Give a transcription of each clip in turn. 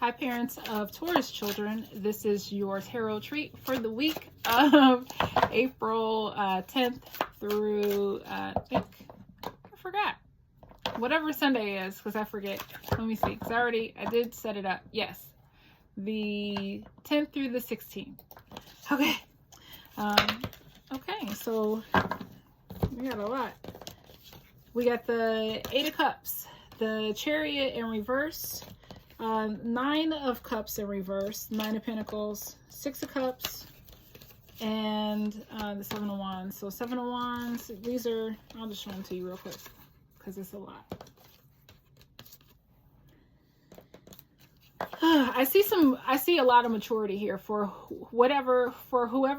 Hi, parents of Taurus children. This is your tarot treat for the week of April 10th through, I forgot. Whatever Sunday is, because I forget. Let me see, because I did set it up. Yes. The 10th through the 16th. Okay. Okay, so we got a lot. We got the Eight of Cups, the Chariot in reverse, Nine of Cups in reverse, Nine of Pentacles, Six of Cups, and the Seven of Wands. So Seven of Wands, these are, I'll just show them to you real quick because it's a lot. I see a lot of maturity here for whoever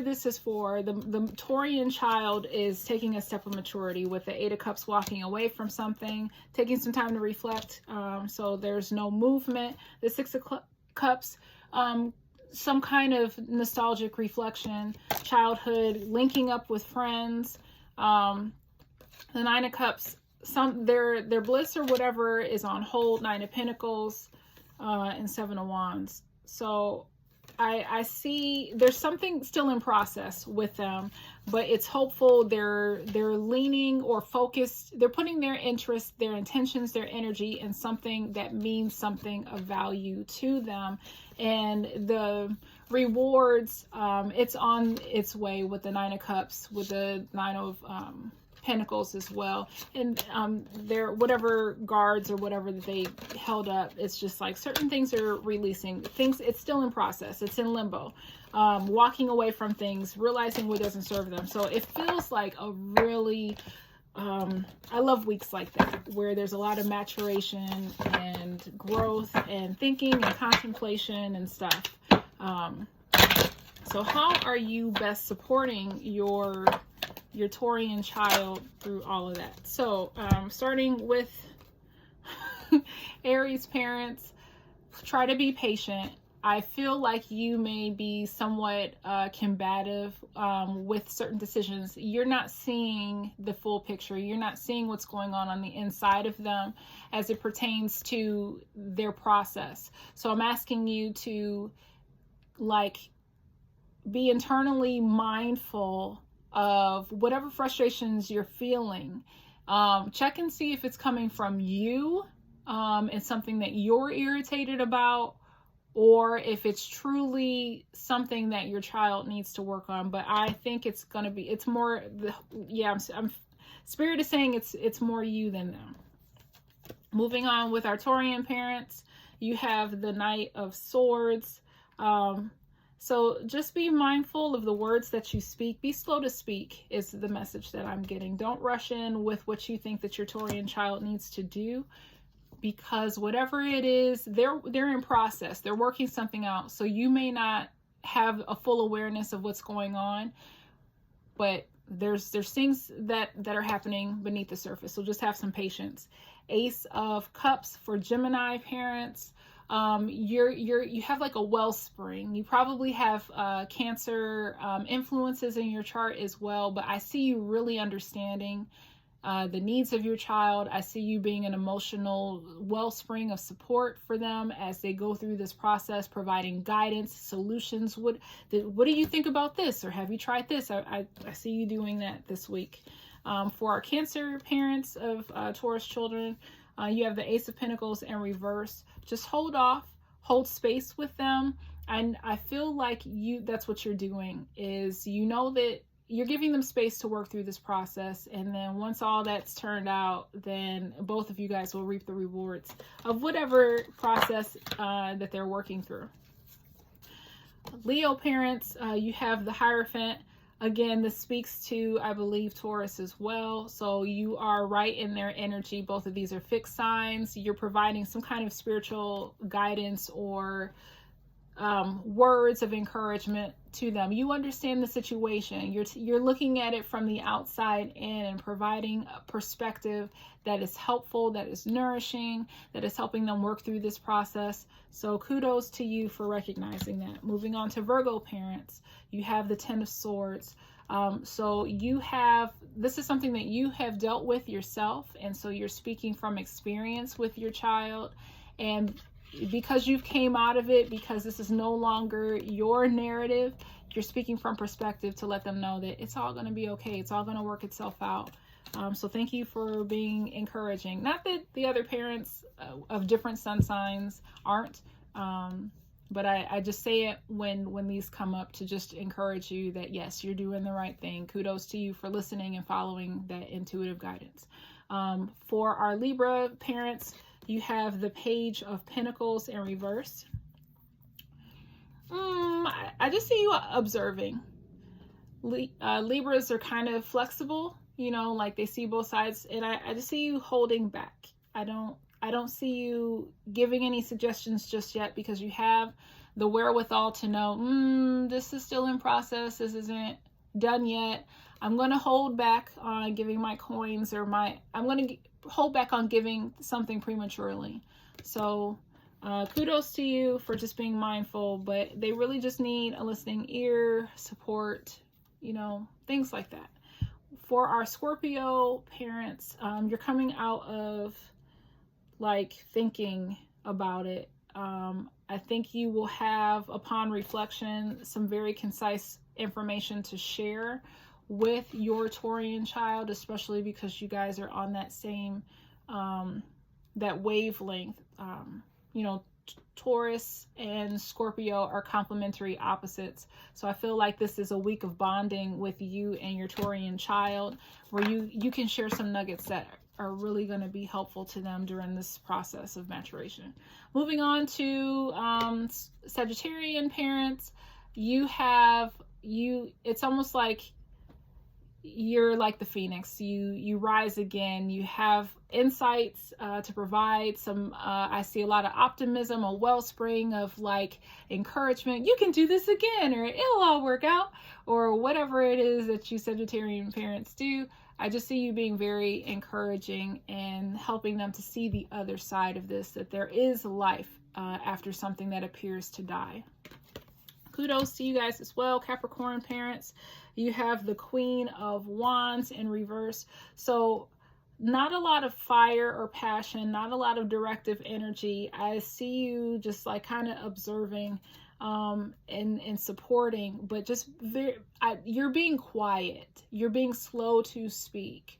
this is for. The Taurian child is taking a step of maturity with the Eight of Cups, walking away from something, taking some time to reflect. So there's no movement. The Six of Cups, some kind of nostalgic reflection, childhood, linking up with friends. The Nine of Cups, their bliss or whatever is on hold. Nine of Pentacles. And Seven of Wands. So I see there's something still in process with them, but it's hopeful. They're leaning or focused. They're putting their interest, their intentions, their energy in something that means something of value to them. And the rewards, it's on its way with the Nine of Cups, with the Nine of Pentacles as well, and their whatever guards or whatever that they held up, it's just like certain things are releasing things. It's still in process, it's in limbo, walking away from things, realizing what doesn't serve them. So it feels like a really I love weeks like that where there's a lot of maturation and growth and thinking and contemplation and stuff. So how are you best supporting your Taurian child through all of that? So starting with Aries parents, try to be patient. I feel like you may be somewhat combative with certain decisions. You're not seeing the full picture. You're not seeing what's going on the inside of them as it pertains to their process. So I'm asking you to be internally mindful of whatever frustrations you're feeling. Check and see if it's coming from you and something that you're irritated about, or if it's truly something that your child needs to work on. But I think it's more, I'm Spirit is saying it's more you than them. Moving on with our Taurian parents, you have the Knight of Swords. So just be mindful of the words that you speak. Be slow to speak is the message that I'm getting. Don't rush in with what you think that your Taurian child needs to do, because whatever it is, they're in process. They're working something out. So you may not have a full awareness of what's going on, but there's things that are happening beneath the surface. So just have some patience. Ace of Cups for Gemini parents. You have like a wellspring. You probably have Cancer influences in your chart as well, but I see you really understanding the needs of your child. I see you being an emotional wellspring of support for them as they go through this process, providing guidance, solutions. What do you think about this? Or have you tried this? I see you doing that this week. For our Cancer parents of Taurus children, you have the Ace of Pentacles in reverse. Just hold off, hold space with them. And I feel like that's what you're doing, is you know that you're giving them space to work through this process. And then once all that's turned out, then both of you guys will reap the rewards of whatever process that they're working through. Leo parents, you have the Hierophant. Again, this speaks to, I believe, Taurus as well. So you are right in their energy. Both of these are fixed signs. You're providing some kind of spiritual guidance or words of encouragement to them. You understand the situation. You're looking at it from the outside in and providing a perspective that is helpful, that is nourishing, that is helping them work through this process. So kudos to you for recognizing that. Moving on to Virgo parents, you have the Ten of Swords. So this is something that you have dealt with yourself, and so you're speaking from experience with your child. And because you've came out of it, because this is no longer your narrative, you're speaking from perspective to let them know that it's all going to be okay. It's all going to work itself out. So thank you for being encouraging. Not that the other parents of different sun signs aren't, but I just say it when these come up to just encourage you that, yes, you're doing the right thing. Kudos to you for listening and following that intuitive guidance. For our Libra parents, you have the Page of Pentacles in reverse. I just see you observing. Libras are kind of flexible, you know, like they see both sides, and I just see you holding back. I don't see you giving any suggestions just yet, because you have the wherewithal to know, this is still in process, this isn't done yet. I'm going to hold back on giving my coins, or I'm going to hold back on giving something prematurely. So kudos to you for just being mindful, but they really just need a listening ear, support, you know, things like that. For our Scorpio parents, you're coming out of like thinking about it. I think you will have, upon reflection, some very concise information to share with your Taurian child, especially because you guys are on that same, that wavelength. You know, Taurus and Scorpio are complementary opposites. So I feel like this is a week of bonding with you and your Taurian child, where you can share some nuggets that are really going to be helpful to them during this process of maturation. Moving on to Sagittarian parents, it's almost like you're like the phoenix. You rise again. You have insights to provide some, I see a lot of optimism, a wellspring of like encouragement. You can do this again, or it'll all work out, or whatever it is that you Sagittarian parents do. I just see you being very encouraging and helping them to see the other side of this, that there is life after something that appears to die. Kudos to you guys as well, Capricorn parents. You have the Queen of Wands in reverse. So not a lot of fire or passion, not a lot of directive energy. I see you just like kind of observing and supporting, but just you're being quiet. You're being slow to speak.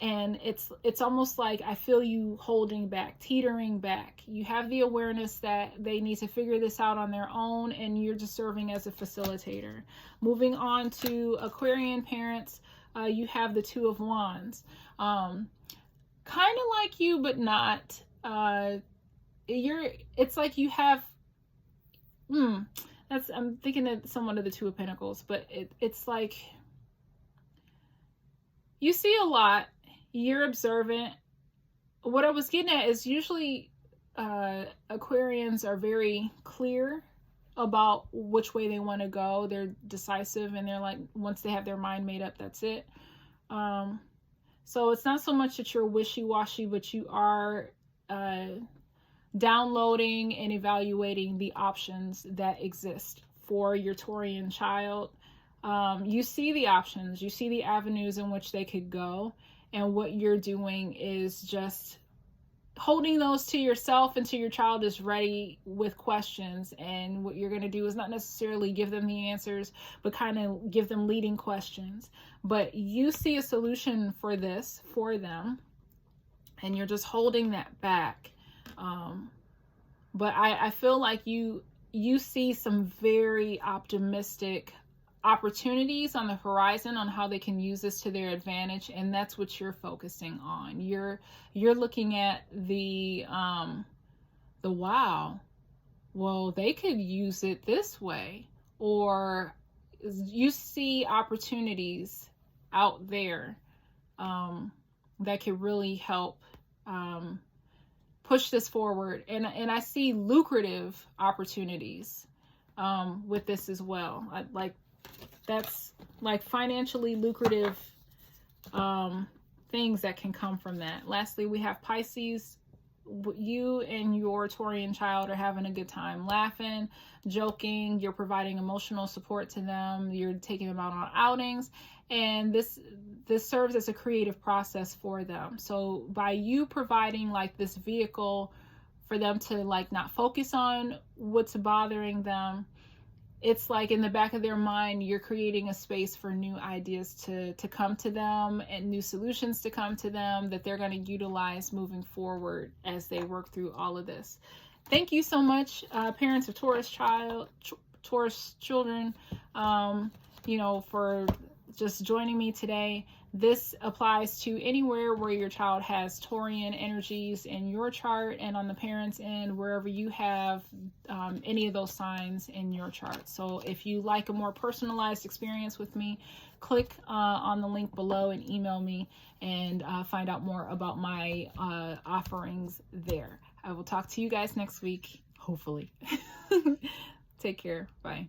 And it's almost like I feel you holding back, teetering back. You have the awareness that they need to figure this out on their own, and you're just serving as a facilitator. Moving on to Aquarian parents, you have the Two of Wands. Kind of like you, but not. It's like you have, I'm thinking of somewhat of the Two of Pentacles, but it's like you see a lot. You're observant. What I was getting at is usually Aquarians are very clear about which way they want to go. They're decisive, and they're like, once they have their mind made up, that's it. So it's not so much that you're wishy-washy, but you are downloading and evaluating the options that exist for your Taurian child. You see the options, you see the avenues in which they could go. And what you're doing is just holding those to yourself until your child is ready with questions. And what you're going to do is not necessarily give them the answers, but kind of give them leading questions. But you see a solution for this for them, and you're just holding that back. But I feel like you see some very optimistic opportunities on the horizon on how they can use this to their advantage, and that's what you're focusing on. You're looking at the wow, well, they could use it this way, or you see opportunities out there that could really help push this forward, and I see lucrative opportunities with this as well. That's like financially lucrative things that can come from that. Lastly, we have Pisces. You and your Taurian child are having a good time, laughing, joking. You're providing emotional support to them. You're taking them out on outings, and this serves as a creative process for them. So by you providing like this vehicle for them to like not focus on what's bothering them. It's like in the back of their mind, you're creating a space for new ideas to come to them and new solutions to come to them that they're going to utilize moving forward as they work through all of this. Thank you so much, parents of Taurus children, for just joining me today. This applies to anywhere where your child has Taurian energies in your chart, and on the parents' end, wherever you have any of those signs in your chart. So if you like a more personalized experience with me, click on the link below and email me and find out more about my offerings there. I will talk to you guys next week, hopefully. Take care. Bye.